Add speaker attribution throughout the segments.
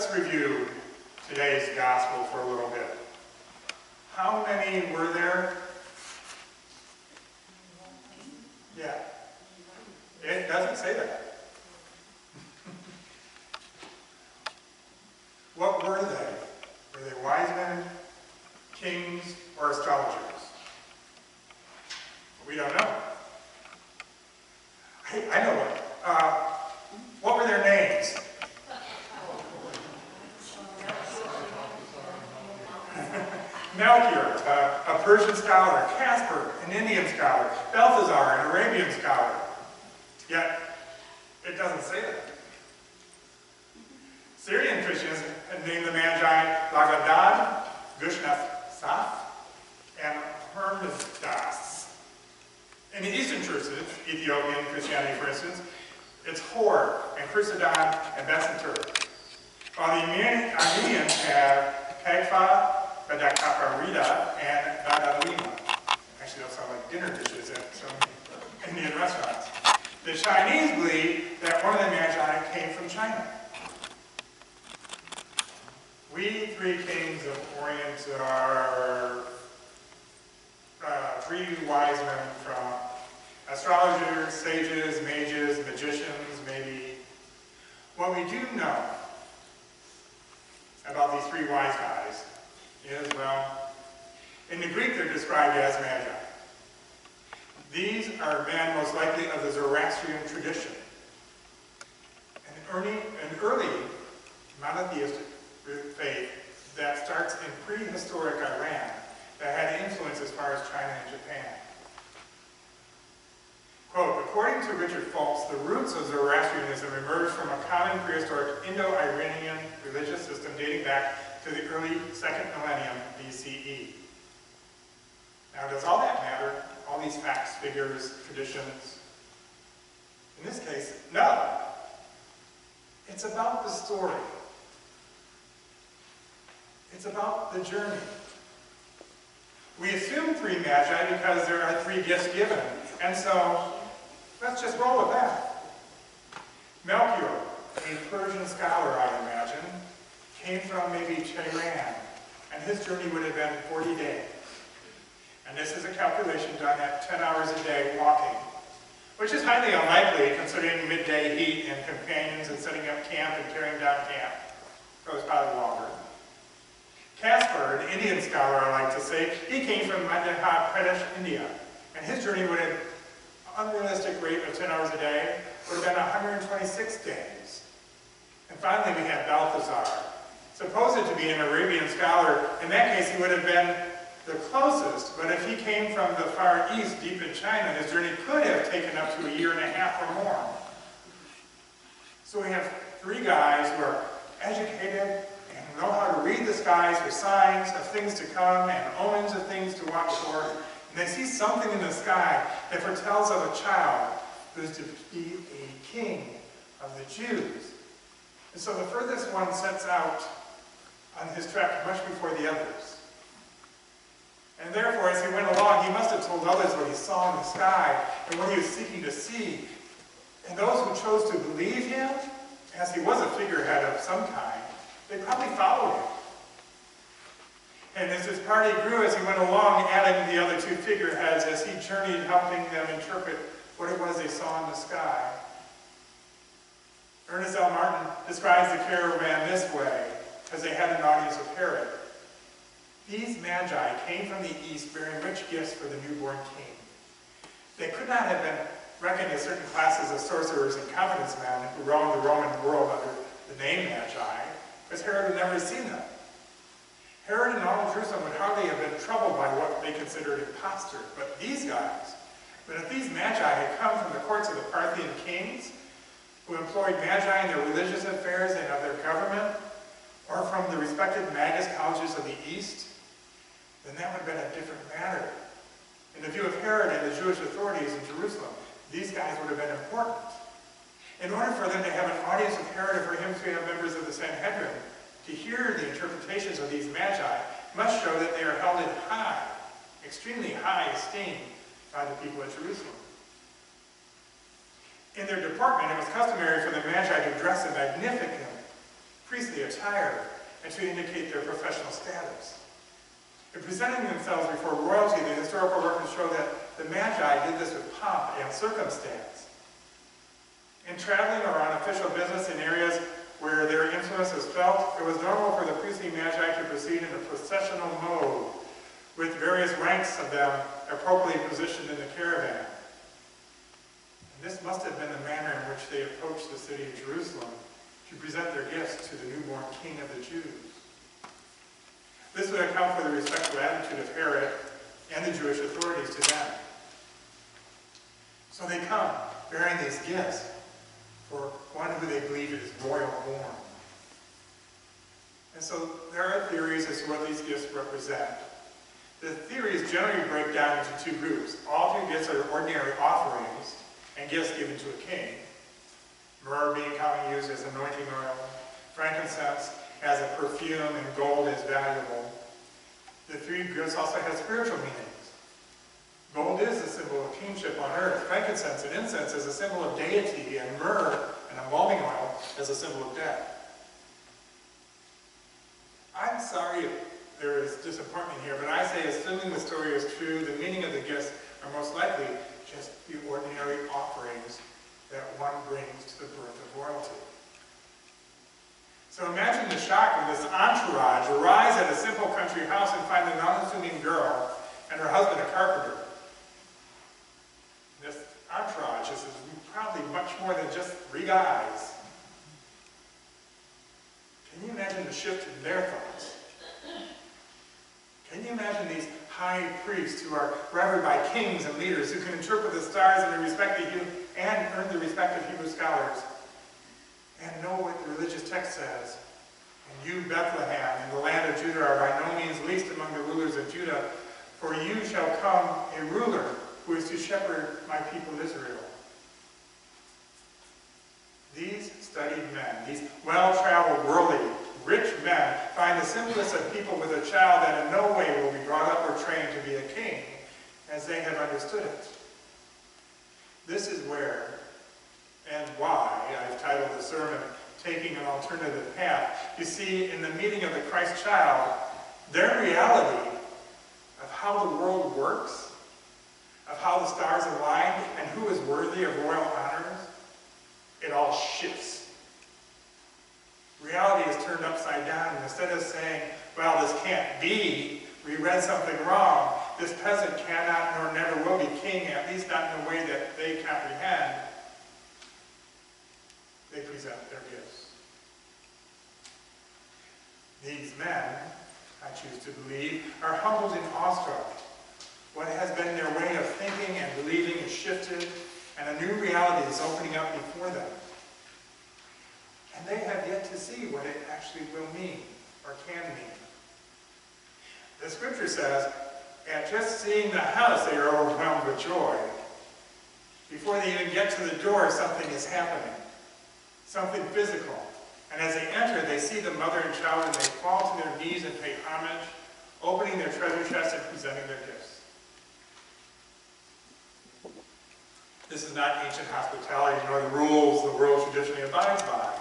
Speaker 1: Let's review today's gospel for a little bit. How many were there? Yeah. It doesn't say that. What were they? Were they wise men, kings, or astrologers? We don't know. Hey, I know one. What were their names? Melchior, a Persian scholar, Casper, an Indian scholar, Balthazar, an Arabian scholar. Yet, it doesn't say that. Syrian Christians had named the Magi Lagadad, Gushnath, and Hermesdas. In the Eastern churches, Ethiopian Christianity for instance, it's Hor, and Chrysadon, and Besantur. While the Armenians have Kagfa, Badakaparida, and Badalima. Actually, those sound like dinner dishes at some Indian restaurants. The Chinese believe that one of the Magi came from China. We three kings of Orient are three wise men from astrologers, sages, mages, magicians, maybe. What we do know about these three wise guys is, well, in the Greek they're described as magi. These are men most likely of the Zoroastrian tradition. An early monotheistic faith that starts in prehistoric Iran that had influence as far as China and Japan. Quote, according to Richard Fultz, the roots of Zoroastrianism emerged from a common prehistoric Indo-Iranian religious system dating back to the early 2nd millennium BCE. Now, does all that matter? All these facts, figures, traditions? In this case, no. It's about the story. It's about the journey. We assume three magi because there are three gifts given, and so let's just roll with that. Melchior, a Persian scholar, I imagine, came from maybe Tehran, and his journey would have been 40 days. And this is a calculation done at 10 hours a day walking, which is highly unlikely considering midday heat and companions and setting up camp and tearing down camp. So it was probably longer. Casper, an Indian scholar, I like to say, he came from Madhya Pradesh, India, and his journey would have unrealistic rate of 10 hours a day would have been 126 days. And finally we have Balthazar, supposed to be an Arabian scholar. In that case he would have been the closest, but if he came from the far east, deep in China, his journey could have taken up to a year and a half or more. So we have three guys who are educated and know how to read the skies for signs of things to come and omens of things to watch for. And they see something in the sky that foretells of a child who is to be a king of the Jews. And so the furthest one sets out on his trek much before the others. And therefore, as he went along, he must have told others what he saw in the sky and what he was seeking to see. And those who chose to believe him, as he was a figurehead of some kind, they probably followed him. And as his party grew, as he went along, adding the other two figureheads, as he journeyed, helping them interpret what it was they saw in the sky. Ernest L. Martin describes the caravan this way, as they had an audience of Herod. These magi came from the east bearing rich gifts for the newborn king. They could not have been reckoned as certain classes of sorcerers and confidence men who roamed the Roman world under the name magi, because Herod had never seen them. Herod and all of Jerusalem would hardly have been troubled by what they considered impostors, but these guys, but if these magi had come from the courts of the Parthian kings, who employed magi in their religious affairs and of their government, or from the respected magus colleges of the east, then that would have been a different matter. In the view of Herod and the Jewish authorities in Jerusalem, these guys would have been important. In order for them to have an audience with Herod and for him to have members of the Sanhedrin to hear the interpretations of these magi must show that they are held in high, extremely high esteem by the people of Jerusalem. In their deportment, it was customary for the magi to dress in magnificent priestly attire and to indicate their professional status. In presenting themselves before royalty, the historical records show that the Magi did this with pomp and circumstance. In traveling or on official business in areas where their influence was felt, it was normal for the priestly Magi to proceed in a processional mode, with various ranks of them appropriately positioned in the caravan. And this must have been the manner in which they approached the city of Jerusalem to present their gifts to the newborn king of the Jews. This would account for the respectful attitude of Herod and the Jewish authorities to them. So they come bearing these gifts for one who they believe is royal born. And so there are theories as to what these gifts represent. The theories generally break down into two groups. All three gifts are ordinary offerings and gifts given to a king. Myrrh being commonly used as anointing oil, frankincense as a perfume, and gold as valuable. The three gifts also have spiritual meanings. Gold is a symbol of kingship on earth. Frankincense and incense as a symbol of deity, and myrrh and embalming oil as a symbol of death. I'm sorry if there is disappointment here, but I say, assuming the story is true, the meaning of the gifts are most likely just the ordinary offerings that one brings to the birth of royalty. So imagine the shock when this entourage arrives at a simple country house and find an unassuming girl and her husband a carpenter. This entourage is probably much more than just three guys. Can you imagine the shift in their thoughts? Can you imagine these high priests who are revered by kings and leaders who can interpret the stars and earn the respect of Hebrew scholars and know what the religious text says? And you, Bethlehem, in the land of Judah, are by no means least among the rulers of Judah, for you shall come a ruler who is to shepherd my people Israel. These studied men, these well-traveled, worldly, rich men, find the simplest of people with a child that in no way will be brought up or trained to be a king, as they have understood it. This is where and why I've titled the sermon, Taking an Alternative Path. You see, in the meeting of the Christ child, their reality of how the world works, of how the stars align, and who is worthy of royal honors, it all shifts. Reality is turned upside down, and instead of saying, well, this can't be, we read something wrong, this peasant cannot nor never will be king, at least not in a way that they comprehend, they present their gifts. These men, I choose to believe, are humbled and awestruck. What has been their way of thinking and believing is shifted, and a new reality is opening up before them. And they have yet to see what it actually will mean, or can mean. The scripture says, at just seeing the house, they are overwhelmed with joy. Before they even get to the door, something is happening. Something physical. And as they enter, they see the mother and child, and they fall to their knees and pay homage, opening their treasure chests and presenting their gifts. This is not ancient hospitality, nor the rules the world traditionally abides by.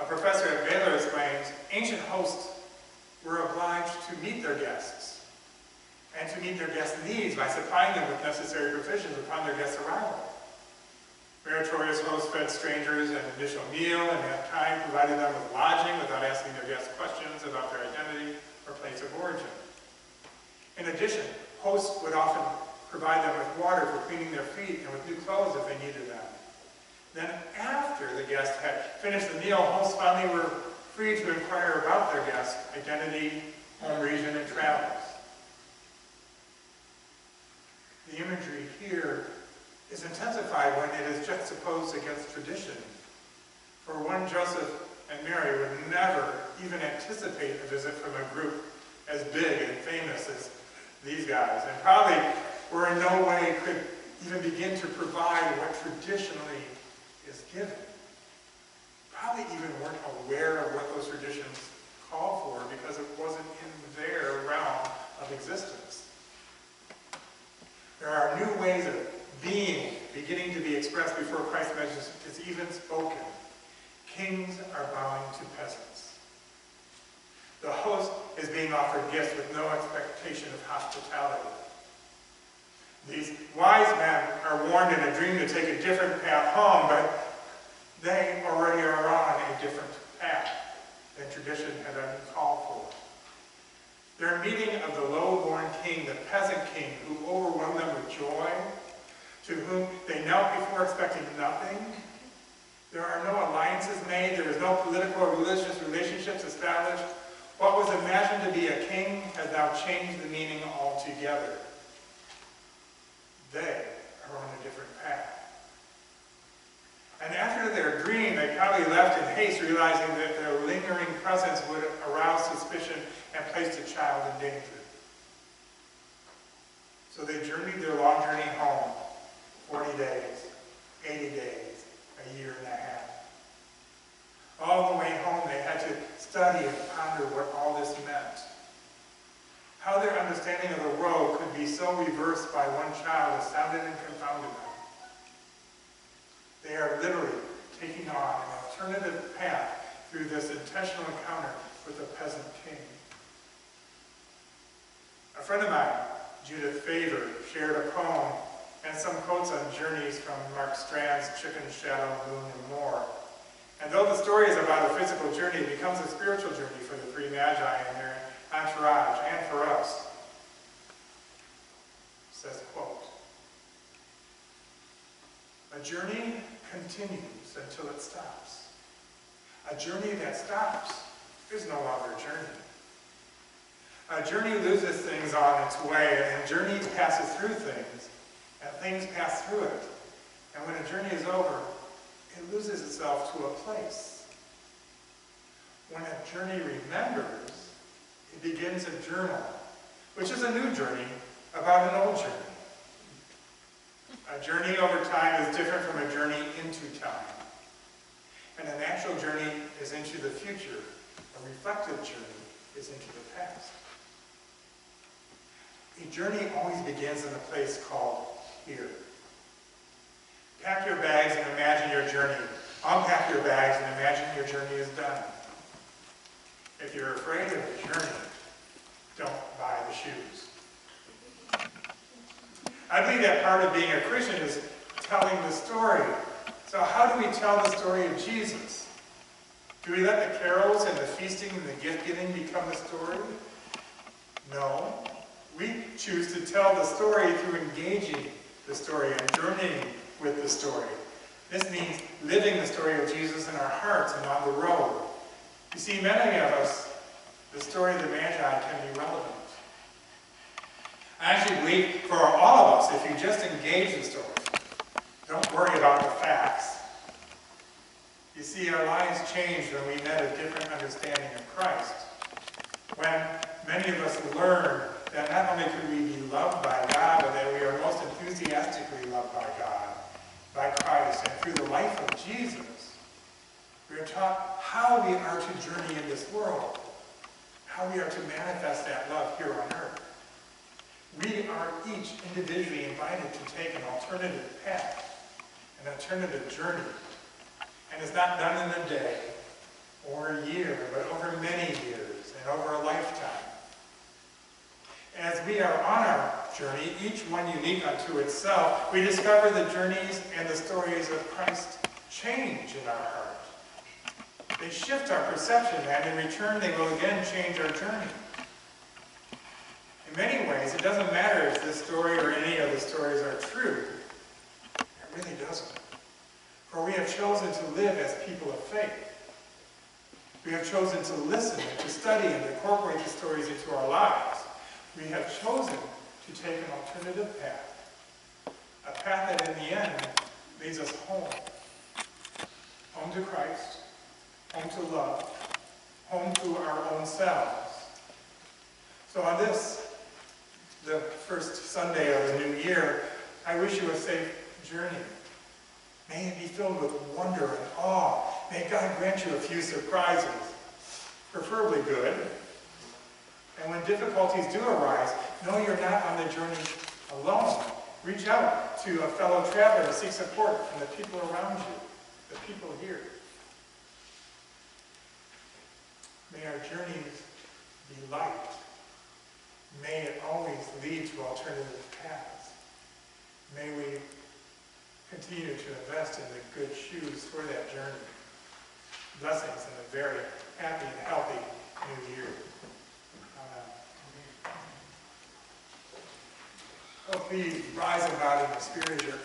Speaker 1: A professor at Baylor explains, ancient hosts were obliged to meet their guests, and to meet their guests' needs by supplying them with necessary provisions upon their guests' arrival. Meritorious hosts fed strangers an initial meal, and at times provided them with lodging without asking their guests questions about their identity or place of origin. In addition, hosts would often provide them with water for cleaning their feet and with new clothes if they needed them. Then after the guest had finished the meal, hosts finally were free to inquire about their guest's identity, home region, and travels. The imagery here is intensified when it is juxtaposed against tradition. For one, Joseph and Mary would never even anticipate a visit from a group as big and famous as these guys, and probably were in no way could even begin to provide what traditionally is given. Probably even weren't aware of what those traditions call for because it wasn't in their realm of existence. There are new ways of being beginning to be expressed before Christ's message is even spoken. Kings are bowing to peasants. The host is being offered gifts with no expectation of hospitality. These wise men are warned in a dream to take a different path home, but they already are on a different path than tradition had called for. Their meeting of the low-born king, the peasant king, who overwhelmed them with joy, to whom they knelt before expecting nothing. There are no alliances made. There is no political or religious relationships established. What was imagined to be a king has now changed the meaning altogether. They are on a different path. And after their dream, they probably left in haste, realizing that their lingering presence would arouse suspicion and place the child in danger. So they journeyed their long journey home, 40 days, 80 days, a year and a half. All the way home, they had to study and ponder what all this meant. How their understanding of the world could be so reversed by one child astounded and confounded them. They are literally taking on an alternative path through this intentional encounter with a peasant king. A friend of mine, Judith Favor, shared a poem and some quotes on journeys from Mark Strand's Chicken, Shadow, Moon, and More. And though the story is about a physical journey, it becomes a spiritual journey for the three magi and their entourage, and for us. It says, quote, "A journey continues until it stops. A journey that stops is no longer a journey. A journey loses things on its way, and a journey passes through things, and things pass through it. And when a journey is over, it loses itself to a place. When a journey remembers, it begins a journal, which is a new journey about an old journey. A journey over time is different from a journey into time. And a natural journey is into the future. A reflective journey is into the past. A journey always begins in a place called here. Pack your bags and imagine your journey. Unpack your bags and imagine your journey is done. If you're afraid of the journey, don't buy the shoes." I believe that part of being a Christian is telling the story. So how do we tell the story of Jesus? Do we let the carols and the feasting and the gift-giving become the story? No. We choose to tell the story through engaging the story and journeying with the story. This means living the story of Jesus in our hearts and on the road. You see, many of us, the story of the Magi can be relevant. I actually believe for all of us, if you just engage the story, don't worry about the facts. You see, our lives changed when we met a different understanding of Christ. When many of us learned that not only could we be loved by God, but that we are most enthusiastically loved by God, by Christ, and through the life of Jesus, we are taught how we are to journey in this world, how we are to manifest that love here on earth. We are each individually invited to take an alternative path, an alternative journey. And it's not done in a day or a year, but over many years and over a lifetime. As we are on our journey, each one unique unto itself, we discover the journeys and the stories of Christ change in our heart. They shift our perception, and in return they will again change our journey. In many ways, it doesn't matter if this story or any of the stories are true. It really doesn't. For we have chosen to live as people of faith. We have chosen to listen and to study and to incorporate the stories into our lives. We have chosen to take an alternative path. A path that in the end leads us home. Home to Christ. Home to love. Home to our own selves. So on this, the first Sunday of the new year, I wish you a safe journey. May it be filled with wonder and awe. May God grant you a few surprises, preferably good. And when difficulties do arise, know you're not on the journey alone. Reach out to a fellow traveler and seek support from the people around you, the people here. May our journeys be light. May it always lead to alternative paths. May we continue to invest in the good shoes for that journey. Blessings and a very happy and healthy new year. Oh, please rise about in the spirit of your